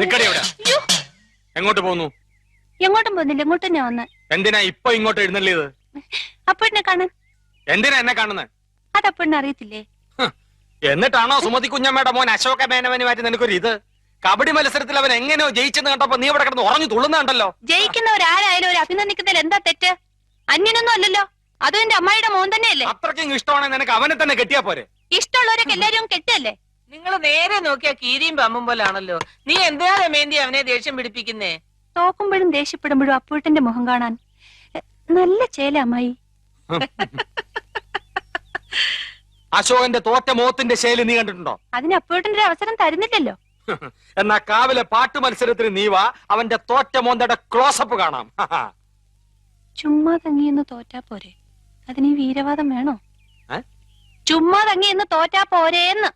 നിക്കടി അവിടെ. എങ്ങോട്ട് പോന്നു? എങ്ങോട്ടും പോകുന്നില്ല, ഇങ്ങോട്ട് തന്നെ വന്ന്. എന്തിനാ ഇപ്പൊ ഇങ്ങോട്ട് എഴുന്നള്ളിയത്? അപ്പഴിനെ കാണാൻ. എന്തിനാ എന്നെ കാണുന്നത്? അതപ്പഴിനെ അറിയത്തില്ലേ? എന്നിട്ടാണോ സുമതി കുഞ്ഞമ്മയുടെ മോൻ അശോക മേനവനുമായിട്ട് നിനക്കൊരു ഇത്? കബഡി മത്സരത്തിൽ അവൻ എങ്ങനെയോ ജയിച്ചെന്ന് കണ്ടപ്പോ നീ ഇവിടെ കിടന്ന് ഉറഞ്ഞു തുള്ളുന്നുണ്ടല്ലോ. ജയിക്കുന്നവരാരായാലും ഒരു അഭിനന്ദിക്കുന്നതിൽ എന്താ തെറ്റ്? അന്യനൊന്നും അല്ലല്ലോ, അതും എന്റെ അമ്മായിയുടെ മോൻ തന്നെയല്ലേ. അത്രയ്ക്കും ഇഷ്ടമാണെങ്കിൽ നിനക്ക് അവനെ തന്നെ കെട്ടിയാ പോരെ? ഇഷ്ടമുള്ളവരൊക്കെ എല്ലാരും കെട്ടല്ലേ? നിങ്ങൾ നേരെ നോക്കിയാ കീരിയും പമ്പും പോലാണല്ലോ. നീ എന്തിനാ രമേന്തി അവനെ ദേഷ്യം പിടിപ്പിക്കുന്നേ? തോക്കുമ്പോഴും ദേഷ്യപ്പെടുമ്പോഴും അപ്പൂട്ടന്റെ മുഖം കാണാൻ നല്ല ചേല അമ്മായി. അശോകന്റെ തോറ്റ മോത്തിന്റെ ശൈലി നീ കണ്ടിട്ടുണ്ടോ? അതിന് അപ്പൂട്ടന്റെ ഒരു അവസരം തരുന്നില്ലല്ലോ. എന്നാ കാവിലെ പാട്ട് മത്സരത്തിന് നീ വാ, അവന്റെ തോറ്റ മോന്തയുടെ ക്ലോസപ്പ് കാണാം. ചുമ്മാ തങ്ങിയെന്ന് തോറ്റാ പോരെ, അതിന് ഈ വീരവാദം വേണോ? ചുമ്മാ തങ്ങിയെന്ന് തോറ്റാ പോരേന്ന്.